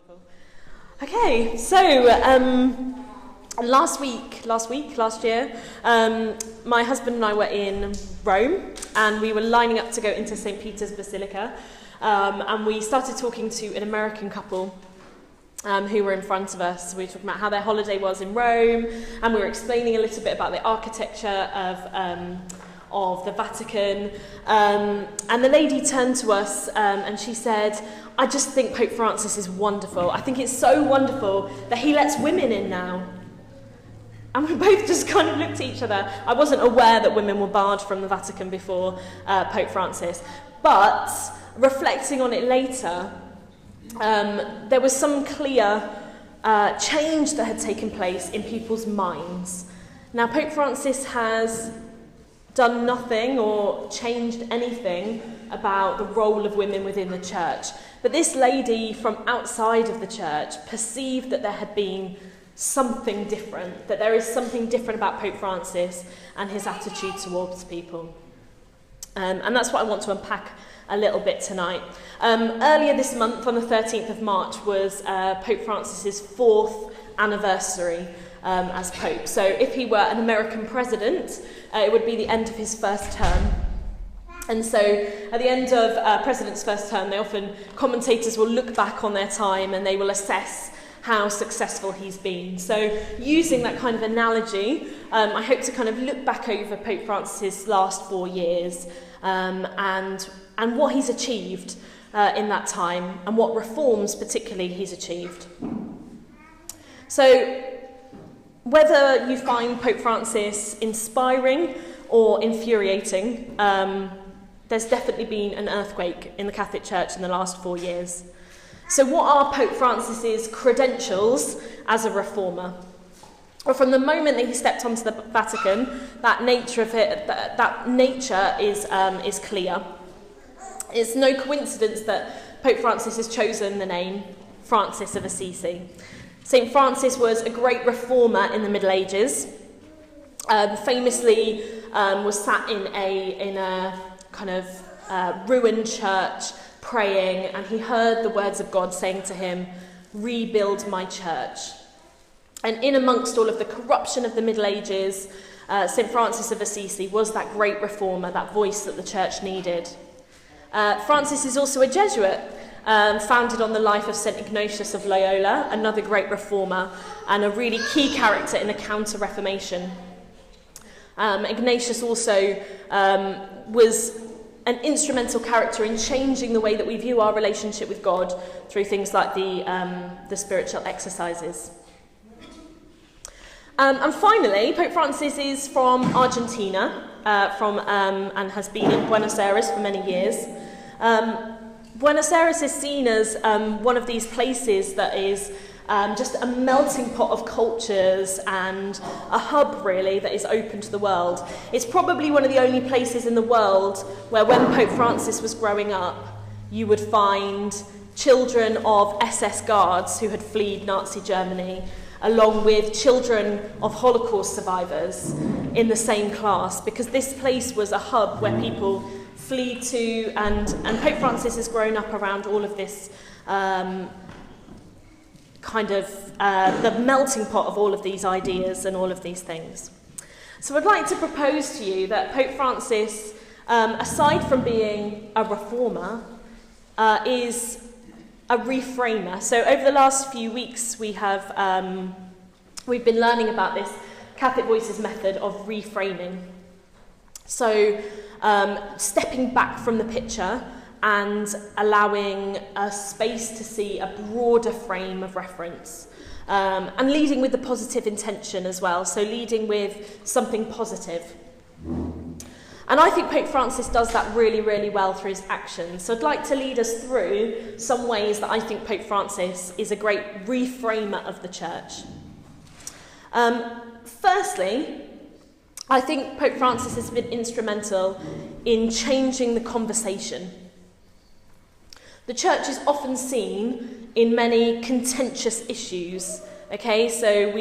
Wonderful. Okay, so last year, my husband and I were in Rome, and we were lining up to go into St. Peter's Basilica, and we started talking to an American couple who were in front of us. We were talking about how their holiday was in Rome, and we were explaining a little bit about the architecture of the Vatican, and the lady turned to us and she said, "I just think Pope Francis is wonderful. I think it's so wonderful that he lets women in now." And we both just kind of looked at each other. I wasn't aware that women were barred from the Vatican before Pope Francis, but reflecting on it later, there was some clear change that had taken place in people's minds. Now, Pope Francis has done nothing or changed anything about the role of women within the church. But this lady from outside of the church perceived that there had been something different, that there is something different about Pope Francis and his attitude towards people. And that's what I want to unpack a little bit tonight. Earlier this month, on the 13th of March, was Pope Francis's 4th anniversary as Pope. So if he were an American president, it would be the end of his first term. And so at the end of president's first term, commentators will look back on their time and they will assess how successful he's been. So using that kind of analogy, I hope to kind of look back over Pope Francis's last 4 years and what he's achieved in that time, and what reforms particularly he's achieved. So whether you find Pope Francis inspiring or infuriating, there's definitely been an earthquake in the Catholic Church in the last 4 years. So what are Pope Francis's credentials as a reformer? Well, from the moment that he stepped onto the Vatican, that nature is clear. It's no coincidence that Pope Francis has chosen the name Francis of Assisi. St. Francis was a great reformer in the Middle Ages. Famously was sat in a kind of ruined church praying, and he heard the words of God saying to him, "Rebuild my church." And in amongst all of the corruption of the Middle Ages, St. Francis of Assisi was that great reformer, that voice that the church needed. Francis is also a Jesuit, founded on the life of St. Ignatius of Loyola, another great reformer and a really key character in the Counter-Reformation. Ignatius also was an instrumental character in changing the way that we view our relationship with God through things like the spiritual exercises. And finally, Pope Francis is from Argentina, and has been in Buenos Aires for many years. Buenos Aires is seen as one of these places that is just a melting pot of cultures and a hub, really, that is open to the world. It's probably one of the only places in the world where, when Pope Francis was growing up, you would find children of SS guards who had fled Nazi Germany, along with children of Holocaust survivors in the same class, because this place was a hub where people fled to, and Pope Francis has grown up around all of this the melting pot of all of these ideas and all of these things. So I'd like to propose to you that Pope Francis, aside from being a reformer, is a reframer. So over the last few weeks, we've been learning about this Catholic Voices method of reframing. So stepping back from the picture and allowing a space to see a broader frame of reference, and leading with the positive intention as well, so leading with something positive. And I think Pope Francis does that really, really well through his actions. So I'd like to lead us through some ways that I think Pope Francis is a great reframer of the church. Firstly, I think Pope Francis has been instrumental in changing the conversation. The church is often seen in many contentious issues. Okay, so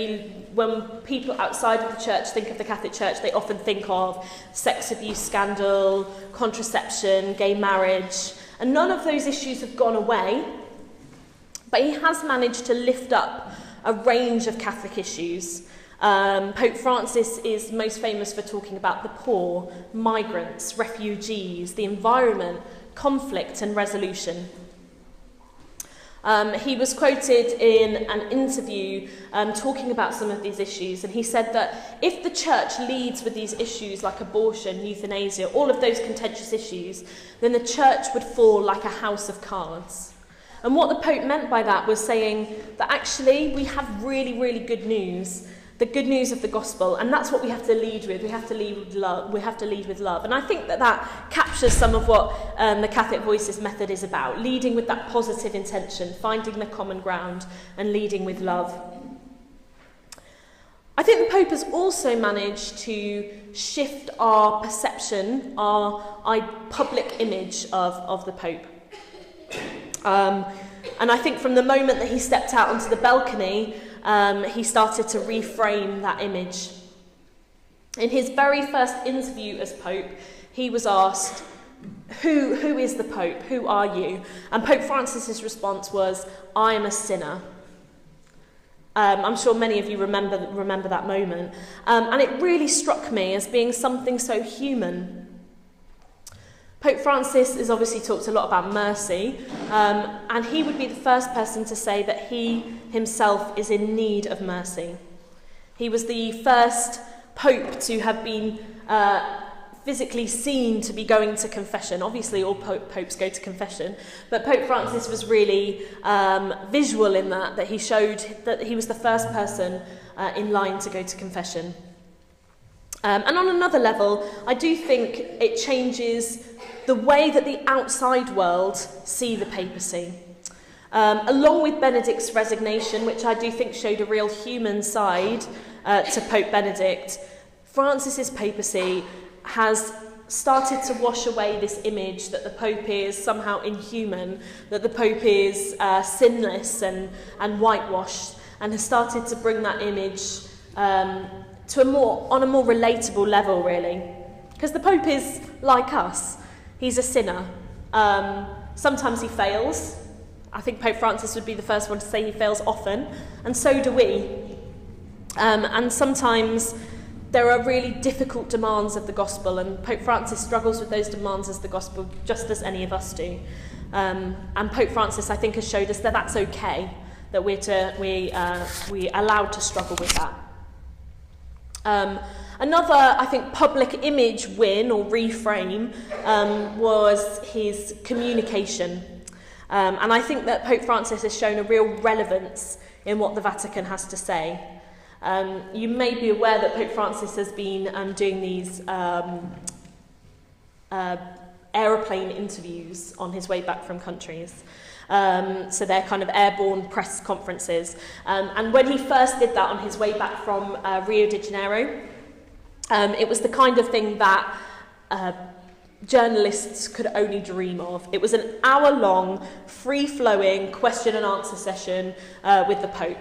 when people outside of the church think of the Catholic Church, they often think of sex abuse scandal, contraception, gay marriage, and none of those issues have gone away. But he has managed to lift up a range of Catholic issues. Pope Francis is most famous for talking about the poor, migrants, refugees, the environment, conflict and resolution. He was quoted in an interview talking about some of these issues, and he said that if the church leads with these issues like abortion, euthanasia, all of those contentious issues, then the church would fall like a house of cards. And what the Pope meant by that was saying that actually we have really, really good news, the good news of the gospel, and that's what we have to lead with. We have to lead with love. We have to lead with love. And I think that that captures some of what the Catholic Voices method is about, leading with that positive intention, finding the common ground, and leading with love. I think the Pope has also managed to shift our perception, our public image of the Pope. And I think from the moment that he stepped out onto the balcony, he started to reframe that image. In his very first interview as Pope, he was asked, who is the Pope? Who are you? And Pope Francis's response was, I am a sinner. I'm sure many of you remember that moment. And it really struck me as being something so human. Pope Francis has obviously talked a lot about mercy, and he would be the first person to say that he himself is in need of mercy. He was the first Pope to have been physically seen to be going to confession. Obviously, all popes go to confession, but Pope Francis was really visual in that he showed that he was the first person in line to go to confession. And on another level, I do think it changes the way that the outside world see the papacy. Along with Benedict's resignation, which I do think showed a real human side to Pope Benedict, Francis's papacy has started to wash away this image that the Pope is somehow inhuman, that the Pope is sinless and whitewashed, and has started to bring that image to on a more relatable level, really. Because the Pope is like us. He's a sinner. Sometimes he fails. I think Pope Francis would be the first one to say he fails often, and so do we. And sometimes there are really difficult demands of the gospel, and Pope Francis struggles with those demands as the gospel, just as any of us do. And Pope Francis, I think, has showed us that that's okay, that we're allowed to struggle with that. Another, I think, public image win or reframe was his communication. And I think that Pope Francis has shown a real relevance in what the Vatican has to say. You may be aware that Pope Francis has been doing these aeroplane interviews on his way back from countries. So they're kind of airborne press conferences. And when he first did that on his way back from Rio de Janeiro, it was the kind of thing that journalists could only dream of. It was an hour-long, free-flowing question and answer session with the Pope.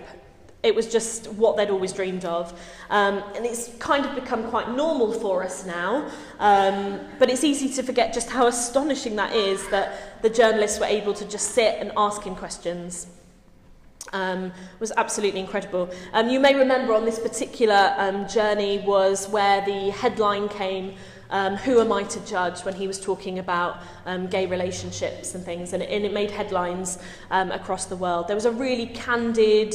It was just what they'd always dreamed of. And it's kind of become quite normal for us now. But it's easy to forget just how astonishing that is, that the journalists were able to just sit and ask him questions. It was absolutely incredible. You may remember on this particular journey was where the headline came, who am I to judge, when he was talking about gay relationships and things, and it made headlines across the world. There was a really candid,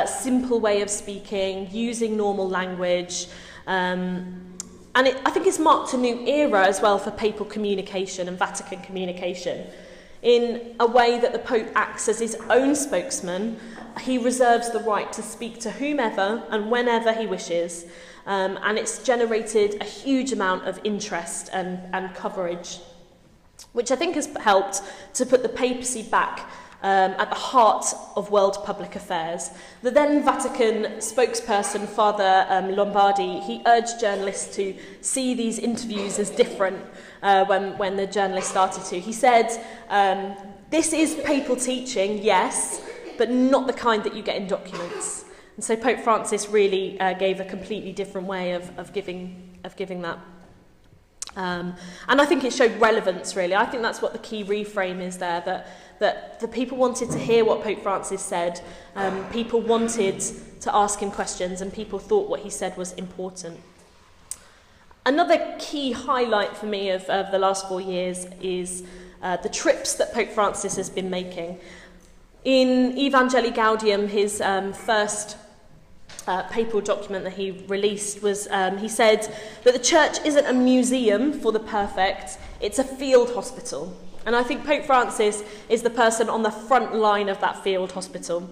simple way of speaking, using normal language, and I think it's marked a new era as well for papal communication and Vatican communication. In a way that the Pope acts as his own spokesman, he reserves the right to speak to whomever and whenever he wishes, and it's generated a huge amount of interest and coverage, which I think has helped to put the papacy back at the heart of world public affairs. The then Vatican spokesperson, Father Lombardi, he urged journalists to see these interviews as different when the journalists started to. He said, this is papal teaching, yes, but not the kind that you get in documents. And so Pope Francis really gave a completely different way of giving that. And I think it showed relevance, really. I think that's what the key reframe is there, that the people wanted to hear what Pope Francis said, people wanted to ask him questions, and people thought what he said was important. Another key highlight for me of the last 4 years is the trips that Pope Francis has been making. In Evangelii Gaudium, his first papal document that he released was, he said that the church isn't a museum for the perfect, it's a field hospital. And I think Pope Francis is the person on the front line of that field hospital.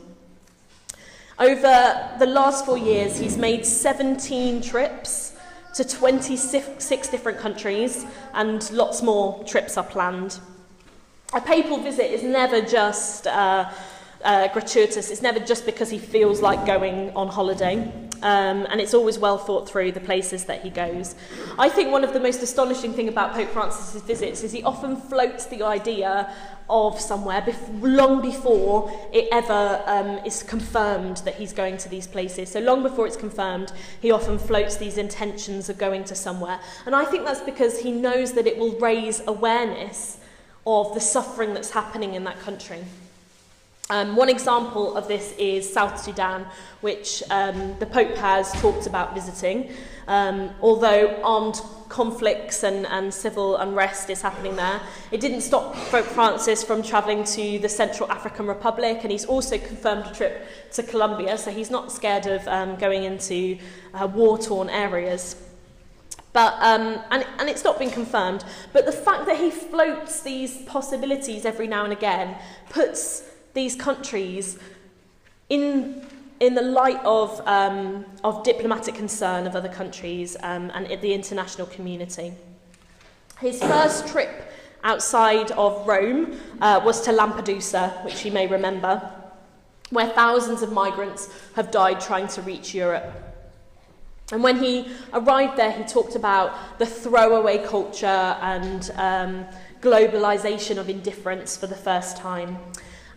Over the last 4 years, he's made 17 trips to 26 different countries, and lots more trips are planned. A papal visit is never just gratuitous. It's never just because he feels like going on holiday, and it's always well thought through, the places that he goes. I think one of the most astonishing thing about Pope Francis's visits is he often floats the idea of somewhere long before it ever is confirmed that he's going to these places. So long before it's confirmed, he often floats these intentions of going to somewhere. And I think that's because he knows that it will raise awareness of the suffering that's happening in that country. One example of this is South Sudan, which the Pope has talked about visiting. Although armed conflicts and civil unrest is happening there, it didn't stop Pope Francis from travelling to the Central African Republic, and he's also confirmed a trip to Colombia, so he's not scared of going into war-torn areas. But and it's not been confirmed, but the fact that he floats these possibilities every now and again puts these countries in the light of diplomatic concern of other countries and the international community. His first trip outside of Rome was to Lampedusa, which you may remember, where thousands of migrants have died trying to reach Europe. And when he arrived there, he talked about the throwaway culture and globalization of indifference for the first time.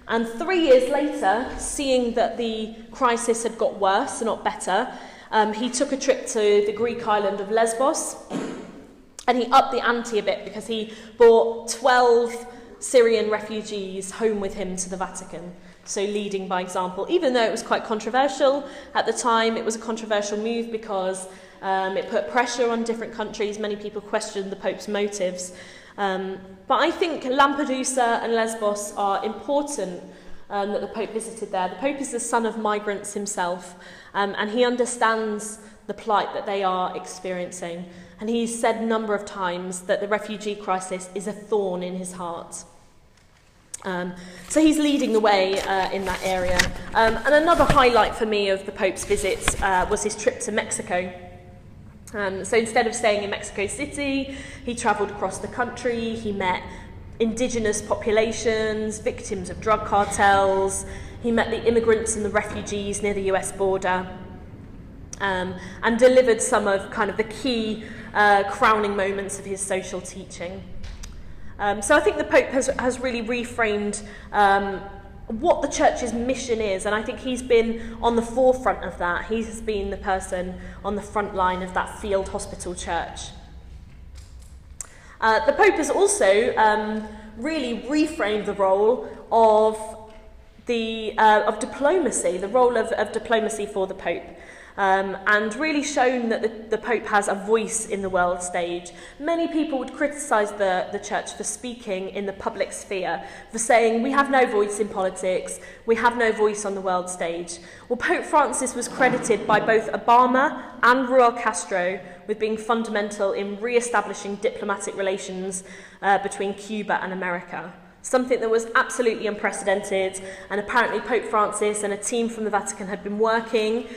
And 3 years later, seeing that the crisis had got worse and not better, he took a trip to the Greek island of Lesbos, and he upped the ante a bit because he brought 12 Syrian refugees home with him to the Vatican. So leading by example, even though it was quite controversial at the time. It was a controversial move because it put pressure on different countries. Many people questioned the Pope's motives. But I think Lampedusa and Lesbos are important that the Pope visited there. The Pope is the son of migrants himself, and he understands the plight that they are experiencing. And he's said a number of times that the refugee crisis is a thorn in his heart. So he's leading the way in that area. And another highlight for me of the Pope's visits was his trip to Mexico. So instead of staying in Mexico City, he travelled across the country. He met indigenous populations, victims of drug cartels. He met the immigrants and the refugees near the US border, and delivered some of kind of the key crowning moments of his social teaching. So I think the Pope has really reframed what the church's mission is, and I think he's been on the forefront of that. He has been the person on the front line of that field hospital church. The Pope has also really reframed the role of diplomacy, the role of diplomacy for the Pope. And really shown that the Pope has a voice in the world stage. Many people would criticise the Church for speaking in the public sphere, for saying we have no voice in politics, we have no voice on the world stage. Well, Pope Francis was credited by both Obama and Raul Castro with being fundamental in re-establishing diplomatic relations between Cuba and America. Something that was absolutely unprecedented, and apparently Pope Francis and a team from the Vatican had been working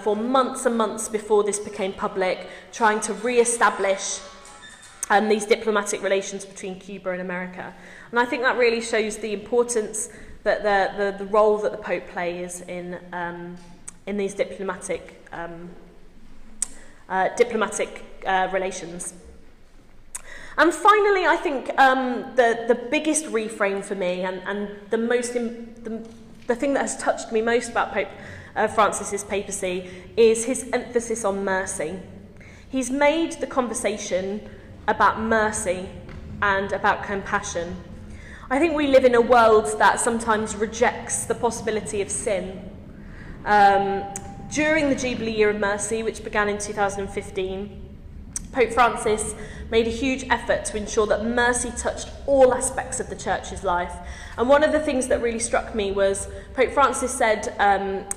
for months and months before this became public, trying to re-establish these diplomatic relations between Cuba and America. And I think that really shows the importance that the role that the Pope plays in these diplomatic relations. And finally, I think the biggest reframe for me, and the thing that has touched me most about Pope Francis's papacy, is his emphasis on mercy. He's made the conversation about mercy and about compassion. I think we live in a world that sometimes rejects the possibility of sin. During the Jubilee Year of Mercy, which began in 2015, Pope Francis made a huge effort to ensure that mercy touched all aspects of the Church's life. And one of the things that really struck me was Pope Francis said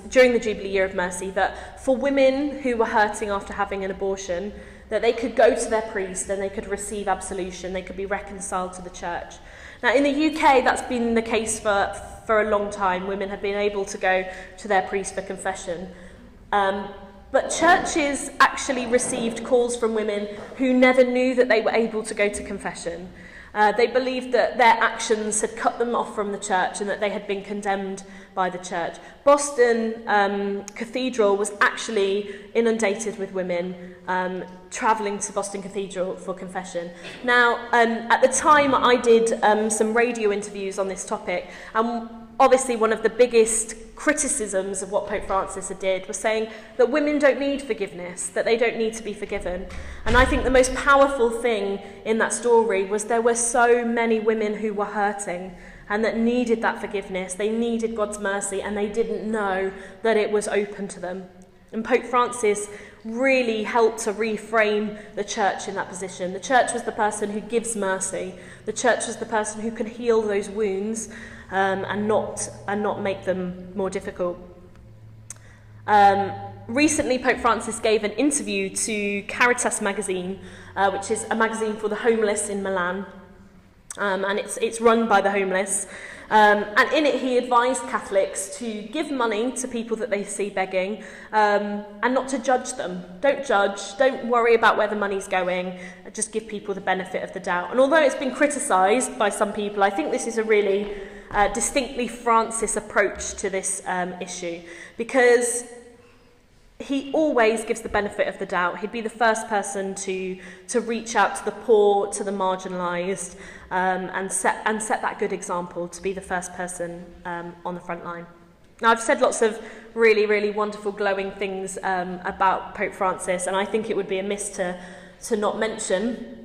during the Jubilee Year of Mercy that for women who were hurting after having an abortion, that they could go to their priest and they could receive absolution, they could be reconciled to the Church. Now, in the UK, that's been the case for a long time. Women have been able to go to their priest for confession. But churches actually received calls from women who never knew that they were able to go to confession. They believed that their actions had cut them off from the church and that they had been condemned by the church. Boston Cathedral was actually inundated with women travelling to Boston Cathedral for confession. Now, at the time I did some radio interviews on this topic, and obviously one of the biggest criticisms of what Pope Francis did was saying that women don't need forgiveness, that they don't need to be forgiven. And I think the most powerful thing in that story was there were so many women who were hurting and that needed that forgiveness. They needed God's mercy and they didn't know that it was open to them. And Pope Francis really helped to reframe the church in that position. The church was the person who gives mercy. The church was the person who can heal those wounds and not make them more difficult. Recently, Pope Francis gave an interview to Caritas magazine, which is a magazine for the homeless in Milan, and it's run by the homeless. And in it, he advised Catholics to give money to people that they see begging, and not to judge them. Don't judge. Don't worry about where the money's going. Just give people the benefit of the doubt. And although it's been criticised by some people, I think this is a really distinctly Francis approach to this issue, because he always gives the benefit of the doubt. He'd be the first person to reach out to the poor, to the marginalised, and set that good example, to be the first person on the front line. Now, I've said lots of really, really wonderful, glowing things about Pope Francis, and I think it would be amiss to not mention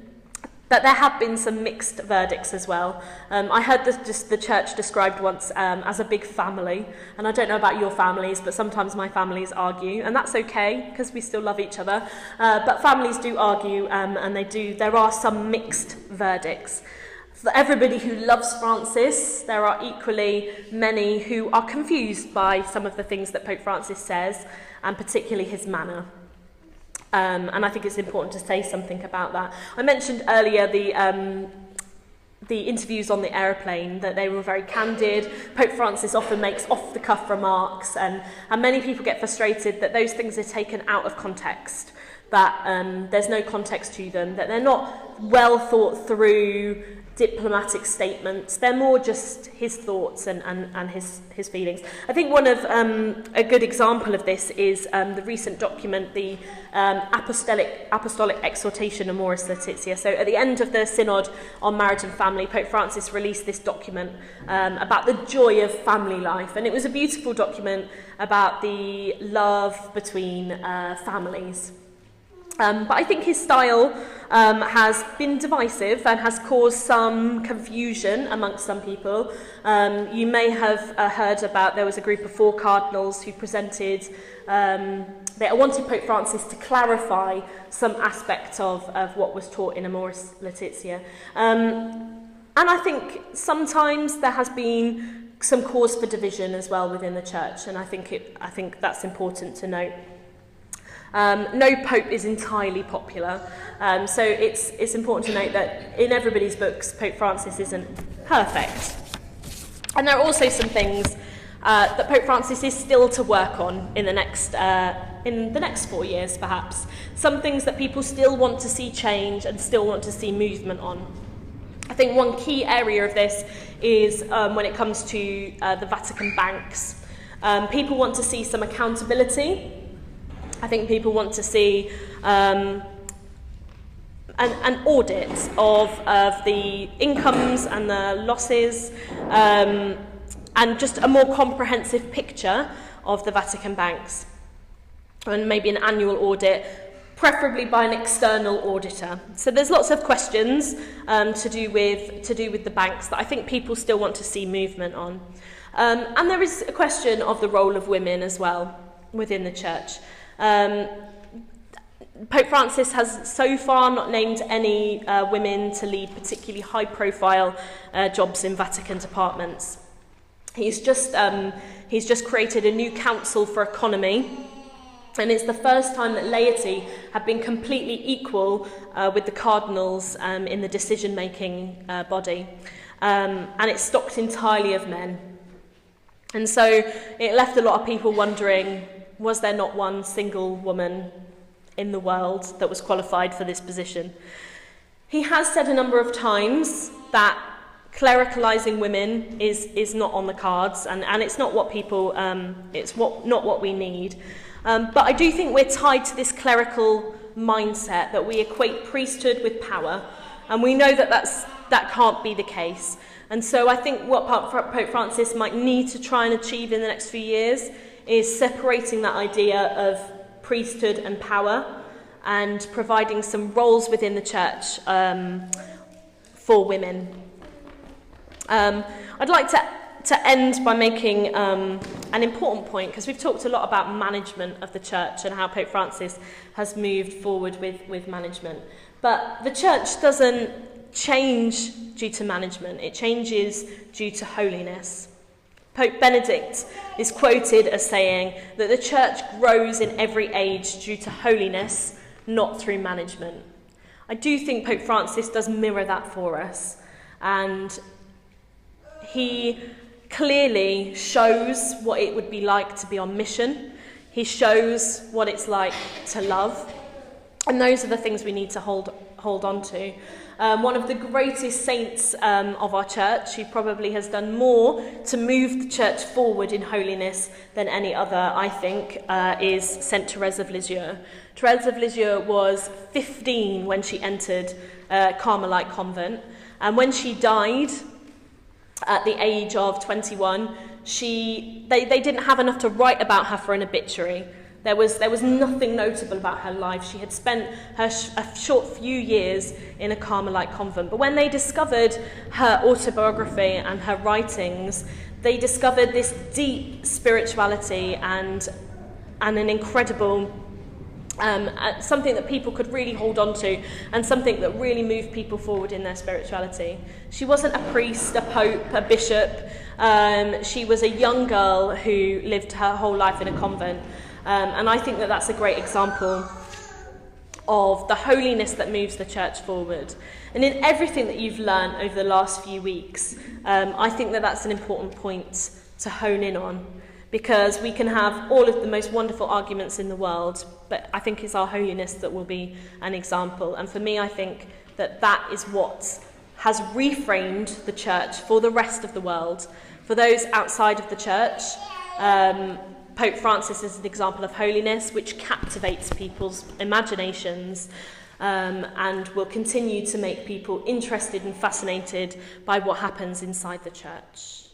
that there have been some mixed verdicts as well. I heard the church described once as a big family, and I don't know about your families, but sometimes my families argue, and that's okay, because we still love each other. But families do argue, and there are some mixed verdicts. For everybody who loves Francis, there are equally many who are confused by some of the things that Pope Francis says, and particularly his manner. And I think it's important to say something about that. I mentioned earlier the interviews on the aeroplane, that they were very candid. Pope Francis often makes off-the-cuff remarks, and many people get frustrated that those things are taken out of context, that there's no context to them, that they're not well thought through diplomatic statements. They're more just his thoughts and his feelings. I think one of a good example of this is the recent document, the Apostolic Exhortation Amoris Laetitia. So at the end of the Synod on Marriage and Family, Pope Francis released this document about the joy of family life. And it was a beautiful document about the love between families. But I think his style has been divisive and has caused some confusion amongst some people. You may have heard about, there was a group of 4 cardinals who presented, they wanted Pope Francis to clarify some aspect of what was taught in Amoris Laetitia. And I think sometimes there has been some cause for division as well within the church, and I think that's important to note. No pope is entirely popular, so it's important to note that in everybody's books, Pope Francis isn't perfect. And there are also some things that Pope Francis is still to work on in the next 4 years, perhaps. Some things that people still want to see change and still want to see movement on. I think one key area of this is when it comes to the Vatican banks. People want to see some accountability. I think people want to see an audit of the incomes and the losses, and just a more comprehensive picture of the Vatican banks. And maybe an annual audit, preferably by an external auditor. So there's lots of questions to do with the banks that I think people still want to see movement on. And there is a question of the role of women as well within the church. Pope Francis has so far not named any women to lead particularly high-profile jobs in Vatican departments. He's just created a new council for economy, and it's the first time that laity have been completely equal with the cardinals in the decision-making body, and it's stocked entirely of men. And so it left a lot of people wondering, was there not one single woman in the world that was qualified for this position? He has said a number of times that clericalising women is not on the cards, and it's not what people, not what we need. But I do think we're tied to this clerical mindset that we equate priesthood with power, and we know that can't be the case. And so I think what Pope Francis might need to try and achieve in the next few years is separating that idea of priesthood and power, and providing some roles within the church for women. I'd like to end by making an important point, because we've talked a lot about management of the church and how Pope Francis has moved forward with management. But the church doesn't change due to management, it changes due to holiness. Pope Benedict is quoted as saying that the church grows in every age due to holiness, not through management. I do think Pope Francis does mirror that for us, and he clearly shows what it would be like to be on mission. He shows what it's like to love, and those are the things we need to hold on to. One of the greatest saints of our church, who probably has done more to move the church forward in holiness than any other, I think, is Saint Thérèse of Lisieux. Thérèse of Lisieux was 15 when she entered Carmelite convent, and when she died at the age of 21, they didn't have enough to write about her for an obituary. There was nothing notable about her life. She had spent a short few years in a Carmelite convent. But when they discovered her autobiography and her writings, they discovered this deep spirituality and an incredible something that people could really hold on to, and something that really moved people forward in their spirituality. She wasn't a priest, a pope, a bishop. She was a young girl who lived her whole life in a convent. And I think that that's a great example of the holiness that moves the church forward. And in everything that you've learned over the last few weeks, I think that that's an important point to hone in on, because we can have all of the most wonderful arguments in the world, but I think it's our holiness that will be an example. And for me, I think that that is what has reframed the church for the rest of the world. For those outside of the church, Pope Francis is an example of holiness which captivates people's imaginations and will continue to make people interested and fascinated by what happens inside the church.